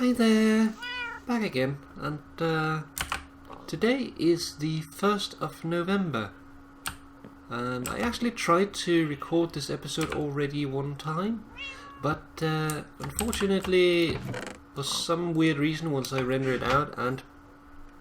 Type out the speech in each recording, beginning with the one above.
Hi there, back again, and today is the 1st of November, and I actually tried to record this episode already one time, but unfortunately, for some weird reason, once I render it out and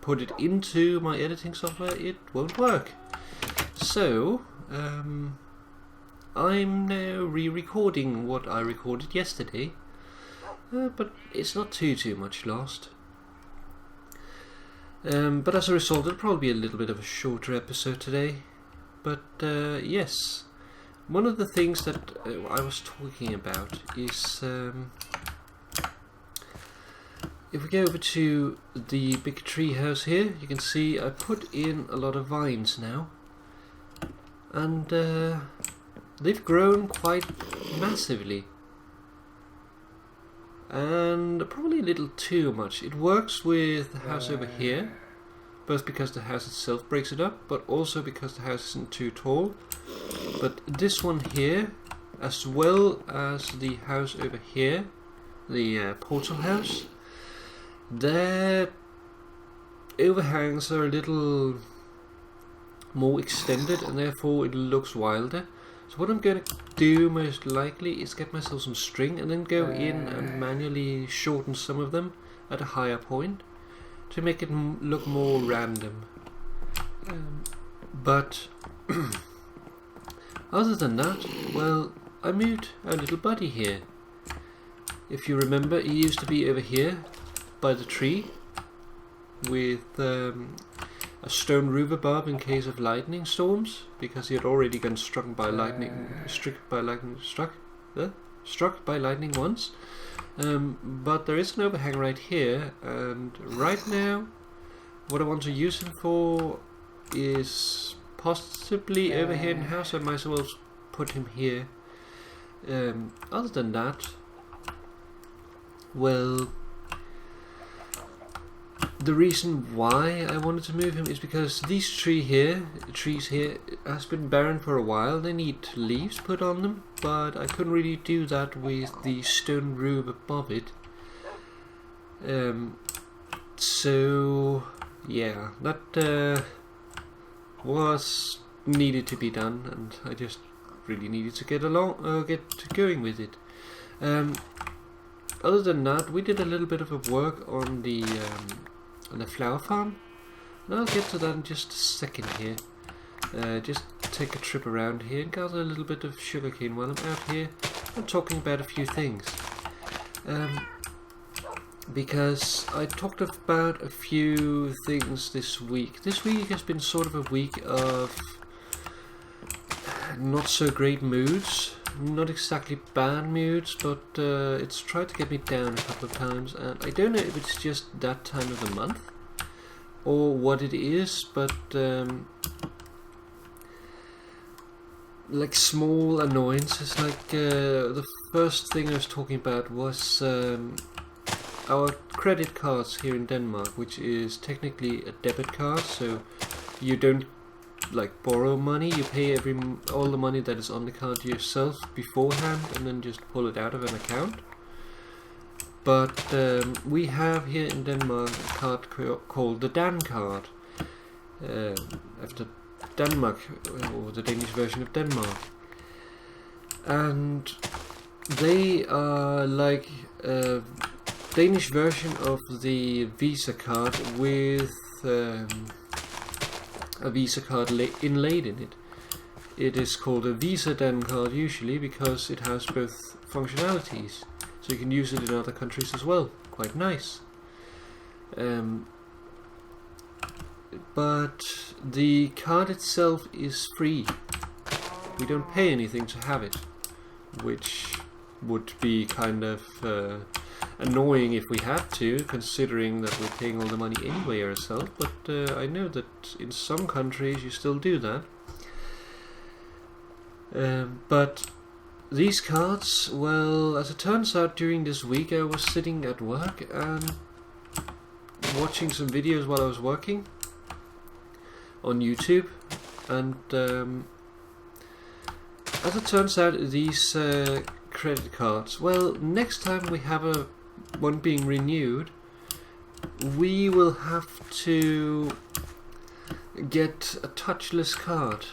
put it into my editing software, it won't work. So, I'm now re-recording what I recorded yesterday. But it's not too much lost. But as a result, it'll probably be a little bit of a shorter episode today. But yes, one of the things that I was talking about is if we go over to the big tree house here, you can see I put in a lot of vines now, and they've grown quite massively. And probably a little too much. It works with the house over here, both because the house itself breaks it up, but also because the house isn't too tall. But this one here, as well as the house over here, the portal house, their overhangs are a little more extended, and therefore it looks wilder. So what I'm going to do most likely is get myself some string and then go in and manually shorten some of them at a higher point to make it look more random. But other than that, well, I moved our little buddy here. If you remember, he used to be over here by the tree with a stone rhubarb in case of lightning storms, because he had already been struck by lightning once. But there is an overhang right here, and right now what I want to use him for is possibly over here in the house. I might as well put him here. Other than that, well, the reason why I wanted to move him is because these trees here has been barren for a while. They need leaves put on them, but I couldn't really do that with the stone roof above it. So yeah, that was needed to be done, and I just really needed to get going with it. Other than that, we did a little bit of work on the flower farm, and I'll get to that in just a second here. Just take a trip around here and gather a little bit of sugarcane while I'm out here and talking about a few things. Because I talked about a few things this week. This week has been sort of a week of not so great moods. Not exactly bad moods, but it's tried to get me down a couple of times, and I don't know if it's just that time of the month or what it is, but like small annoyances. Like the first thing I was talking about was our credit cards here in Denmark, which is technically a debit card, so you don't like borrow money. You pay all the money that is on the card yourself beforehand, and then just pull it out of an account. But we have here in Denmark a card called the Dan card, after Denmark, or the Danish version of Denmark, and they are like a Danish version of the Visa card with a Visa card inlaid in it. It is called a Visa Dan card usually because it has both functionalities, so you can use it in other countries as well. Quite nice. But the card itself is free. We don't pay anything to have it, which would be kind of annoying if we had to, considering that we're paying all the money anyway ourselves, but I know that in some countries you still do that. But these cards, well, as it turns out, during this week I was sitting at work and watching some videos while I was working on YouTube, and as it turns out, these credit cards, well, next time we have a one being renewed, we will have to get a touchless card,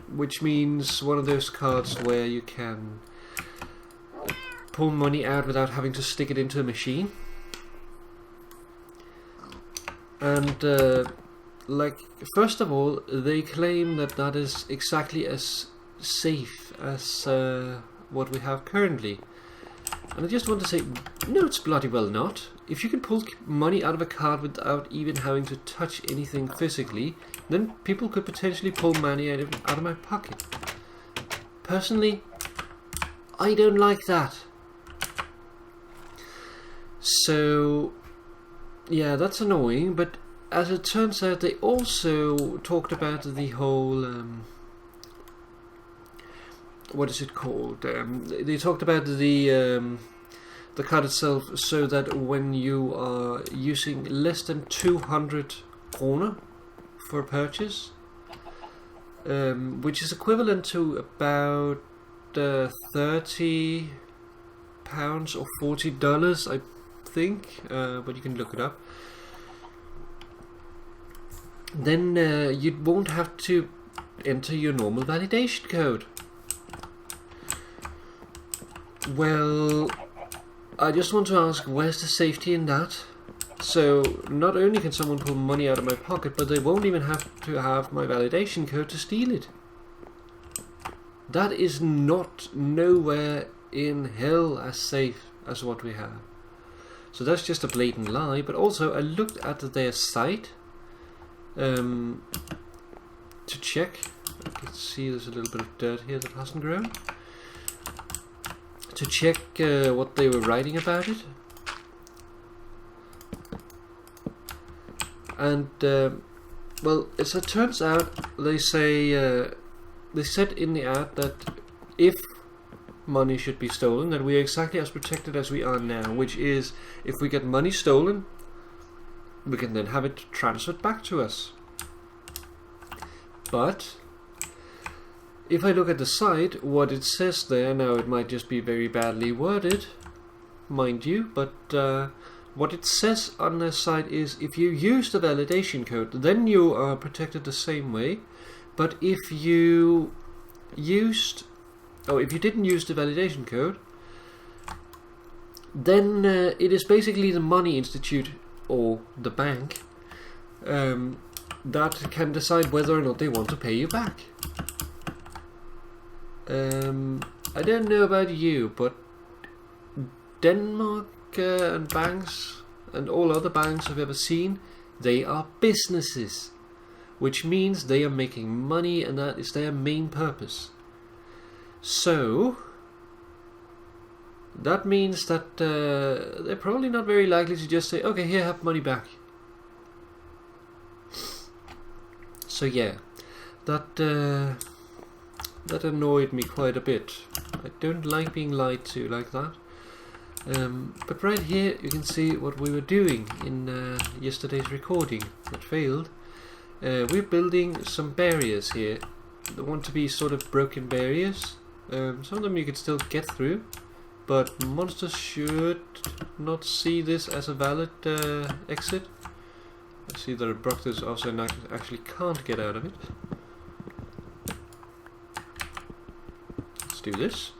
which means one of those cards where you can pull money out without having to stick it into a machine. And like, first of all, they claim that that is exactly as safe as what we have currently. And I just want to say, no, it's bloody well not. If you can pull money out of a card without even having to touch anything physically, then people could potentially pull money out of my pocket. Personally, I don't like that. So, yeah, that's annoying, but as it turns out, they also talked about the whole... what is it called? They talked about the card itself, so that when you are using less than 200 kroner for a purchase, which is equivalent to about 30 pounds or $40, I think, but you can look it up. Then you won't have to enter your normal validation code. Well, I just want to ask, where's the safety in that? So, not only can someone pull money out of my pocket, but they won't even have to have my validation code to steal it. That is not nowhere in hell as safe as what we have. So that's just a blatant lie. But also, I looked at their site to check. I can see there's a little bit of dirt here that hasn't grown. To check what they were writing about it. And well, as it turns out, they say they said in the ad that if money should be stolen, that we are exactly as protected as we are now, which is, if we get money stolen, we can then have it transferred back to us. But if I look at the site, what it says there, now it might just be very badly worded, mind you, but what it says on the site is, if you use the validation code, then you are protected the same way. But if you didn't use the validation code, then it is basically the money institute or the bank that can decide whether or not they want to pay you back. I don't know about you, but Denmark and banks and all other banks I've ever seen, they are businesses, which means they are making money, and that is their main purpose. So that means that they're probably not very likely to just say, okay, here, have money back. So yeah, that annoyed me quite a bit. I don't like being lied to like that. But right here you can see what we were doing in yesterday's recording that failed. We're building some barriers here. They want to be sort of broken barriers. Some of them you can still get through, but monsters should not see this as a valid exit. I see that Abruptus also actually can't get out of it. Let's do this.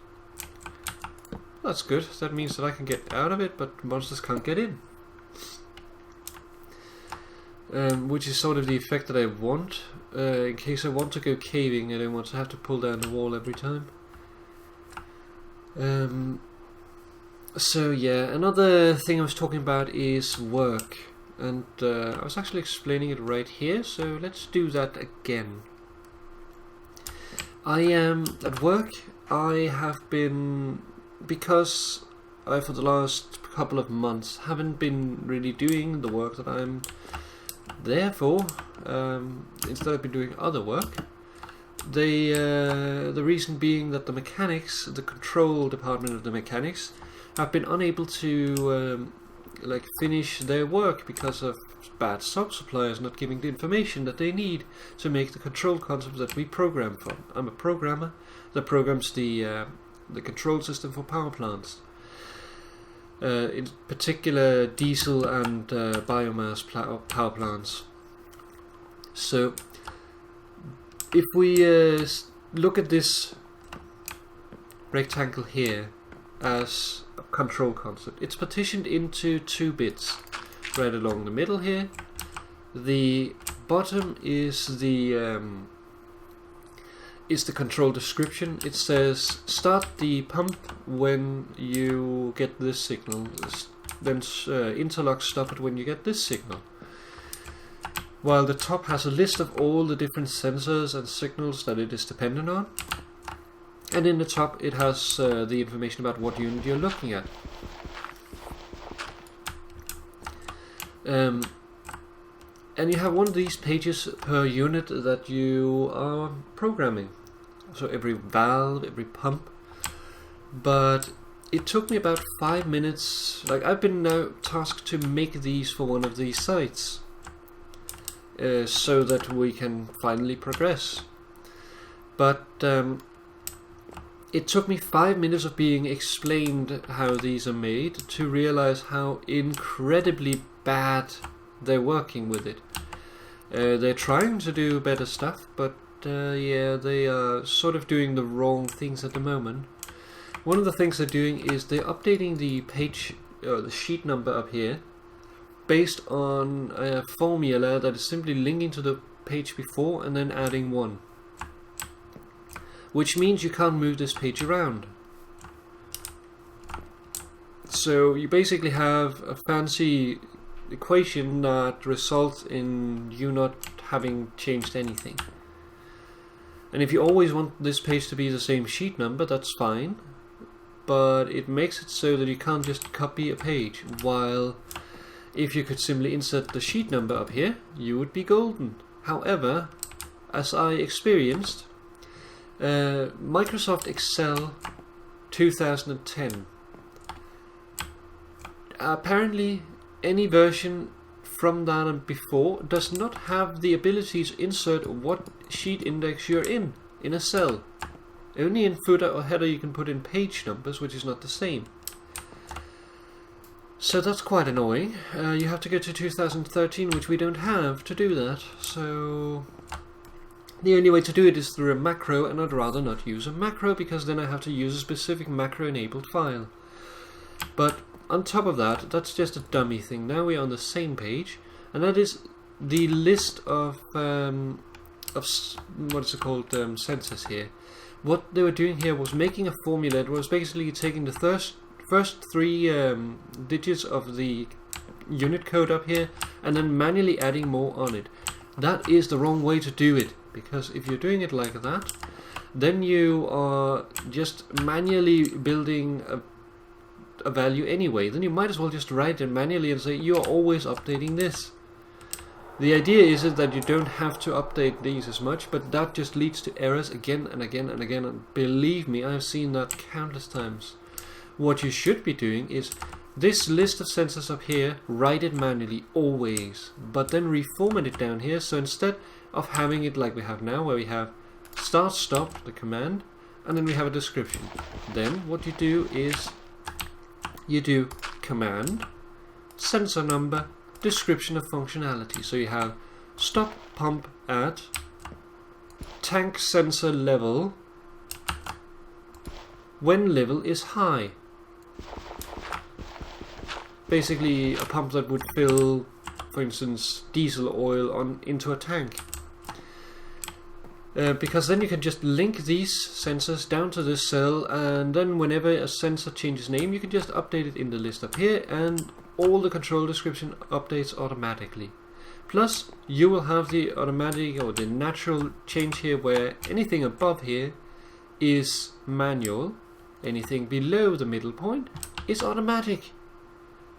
That's good. That means that I can get out of it, but monsters can't get in. Which is sort of the effect that I want. In case I want to go caving, I don't want to have to pull down the wall every time. So yeah, another thing I was talking about is work. And I was actually explaining it right here, so let's do that again. I am at work. I have been, because I for the last couple of months haven't been really doing the work that I'm there for. Instead I've been doing other work. The reason being that the mechanics, the control department of the mechanics, have been unable to like finish their work because of bad sub-suppliers not giving the information that they need to make the control concepts that we program from. I'm a programmer that programs the the control system for power plants. In particular diesel and biomass power plants. So if we look at this rectangle here as a control concept, it's partitioned into 2 bits right along the middle here. The bottom is the control description. It says start the pump when you get this signal, then interlock stop it when you get this signal. While the top has a list of all the different sensors and signals that it is dependent on, and in the top it has the information about what unit you're looking at. And you have one of these pages per unit that you are programming. So every valve, every pump. But it took me about 5 minutes. Like, I've been now tasked to make these for one of these sites, so that we can finally progress. But it took me 5 minutes of being explained how these are made to realize how incredibly bad they're working with it. They're trying to do better stuff, but yeah, they are sort of doing the wrong things at the moment. One of the things they're doing is they're updating the page, the sheet number up here, based on a formula that is simply linking to the page before and then adding 1. Which means you can't move this page around. So you basically have a fancy equation that results in you not having changed anything. And if you always want this page to be the same sheet number, that's fine, but it makes it so that you can't just copy a page, while if you could simply insert the sheet number up here, you would be golden. However, as I experienced, Microsoft Excel 2010, apparently any version from that and before does not have the ability to insert what sheet index you're in a cell. Only in footer or header you can put in page numbers, which is not the same. So that's quite annoying. You have to go to 2013, which we don't have to do that. So the only way to do it is through a macro, and I'd rather not use a macro because then I have to use a specific macro enabled file. But on top of that, that's just a dummy thing. Now we're on the same page, and that is the list of what is it called, sensors here. What they were doing here was making a formula. It was basically taking the first 3 digits of the unit code up here and then manually adding more on it. That is the wrong way to do it, because if you're doing it like that, then you are just manually building a value anyway. Then you might as well just write it manually and say you are always updating this. The idea is that you don't have to update these as much, but that just leads to errors again and again and again, and believe me, I've seen that countless times. What you should be doing is this list of sensors up here, write it manually always, but then reformat it down here. So instead of having it like we have now, where we have start stop, the command, and then we have a description, then what you do is you do command, sensor number, description of functionality. So you have stop pump at tank sensor level when level is high. Basically a pump that would fill, for instance, diesel oil into a tank. Because then you can just link these sensors down to this cell, and then whenever a sensor changes name, you can just update it in the list up here, and all the control description updates automatically. Plus, you will have the automatic or the natural change here, where anything above here is manual, anything below the middle point is automatic.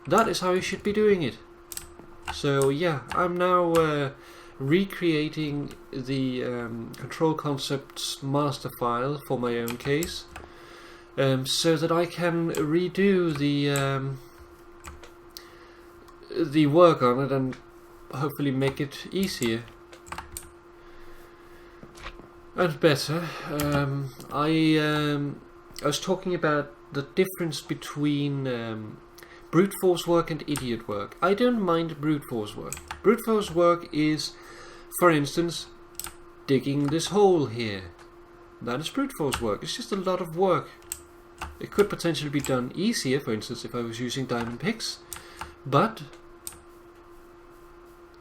That is how you should be doing it. So yeah, I'm now recreating the control concepts master file for my own case, so that I can redo the work on it and hopefully make it easier and better. I I was talking about the difference between brute force work and idiot work. I don't mind brute force work. Brute force work is, for instance, digging this hole here. That is brute force work. It's just a lot of work. It could potentially be done easier, for instance, if I was using diamond picks, but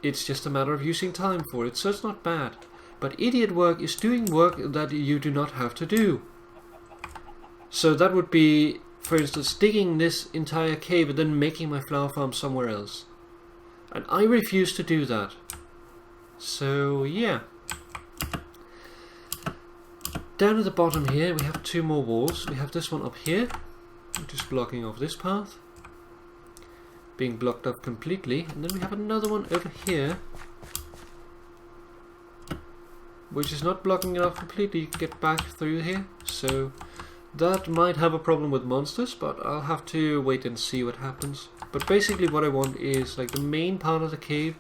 it's just a matter of using time for it, so it's not bad. But idiot work is doing work that you do not have to do. So that would be, for instance, digging this entire cave and then making my flower farm somewhere else. And I refuse to do that. So yeah. Down at the bottom here we have 2 more walls. We have this one up here, which is blocking off this path, being blocked up completely, and then we have another one over here, which is not blocking it off completely. You can get back through here, so that might have a problem with monsters, but I'll have to wait and see what happens. But basically what I want is, like, the main part of the cave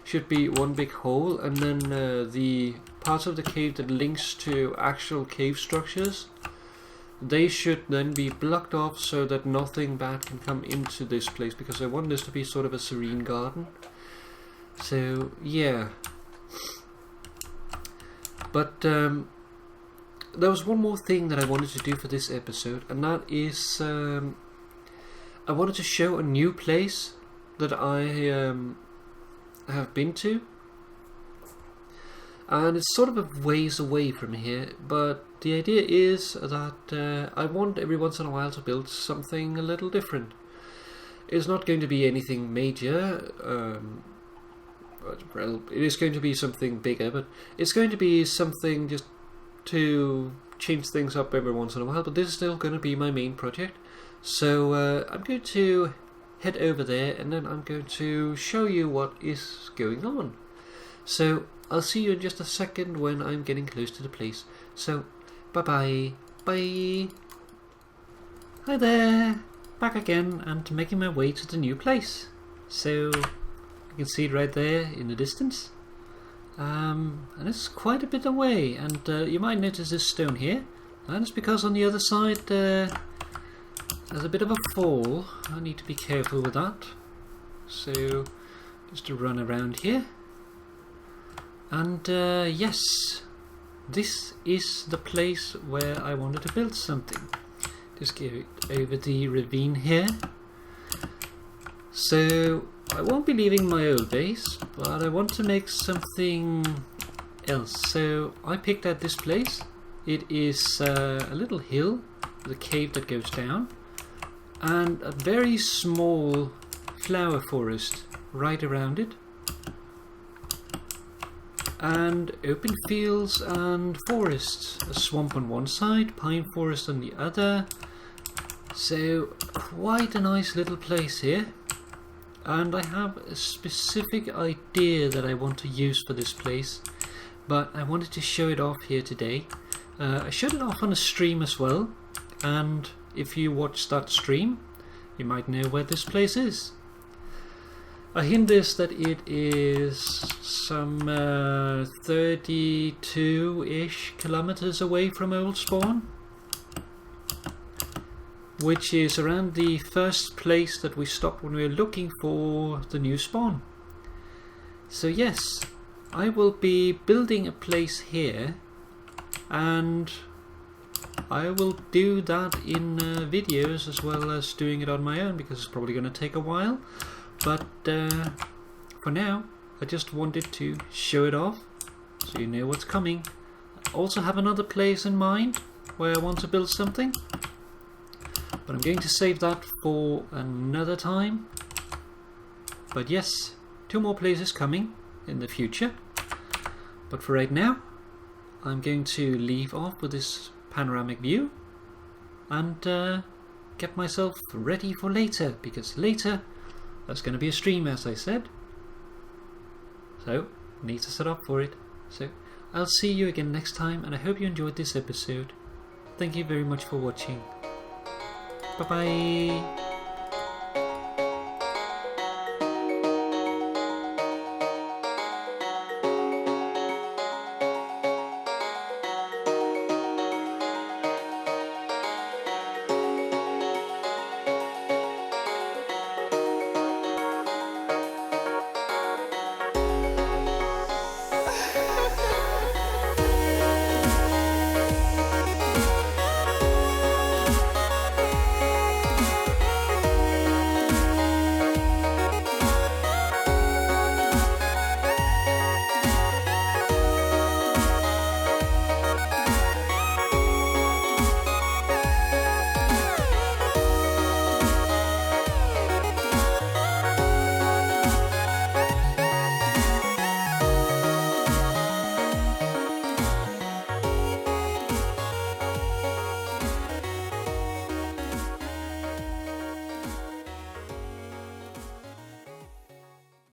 should be one big hole, and then the parts of the cave that links to actual cave structures, they should then be blocked off so that nothing bad can come into this place, because I want this to be sort of a serene garden. So yeah. But there was one more thing that I wanted to do for this episode, and that is I wanted to show a new place that I have been to, and it's sort of a ways away from here, but the idea is that I want every once in a while to build something a little different. It's not going to be anything major, well, it is going to be something bigger, but it's going to be something just to change things up every once in a while, but this is still going to be my main project. So I'm going to head over there, and then I'm going to show you what is going on. So I'll see you in just a second when I'm getting close to the place. So bye bye. Bye. Hi there. Back again and making my way to the new place. So you can see it right there in the distance. And it's quite a bit away, and you might notice this stone here, and it's because on the other side there's a bit of a fall. I need to be careful with that. So just to run around here, and yes, this is the place where I wanted to build something. Just go over the ravine here. So I won't be leaving my old base, but I want to make something else. So I picked out this place. It is a little hill with a cave that goes down, and a very small flower forest right around it, and open fields and forests. A swamp on one side, pine forest on the other. So quite a nice little place here. And I have a specific idea that I want to use for this place, but I wanted to show it off here today. I showed it off on a stream as well, and if you watch that stream you might know where this place is. I hint is that it is some 32-ish kilometers away from Old Spawn, which is around the first place that we stopped when we were looking for the new spawn. So yes, I will be building a place here, and I will do that in videos as well as doing it on my own, because it's probably going to take a while. But for now, I just wanted to show it off so you know what's coming. I also have another place in mind where I want to build something, but I'm going to save that for another time. But yes, 2 more places coming in the future. But for right now, I'm going to leave off with this panoramic view and get myself ready for later, because later there's going to be a stream, as I said. So, need to set up for it. So, I'll see you again next time, and I hope you enjoyed this episode. Thank you very much for watching. Bye bye.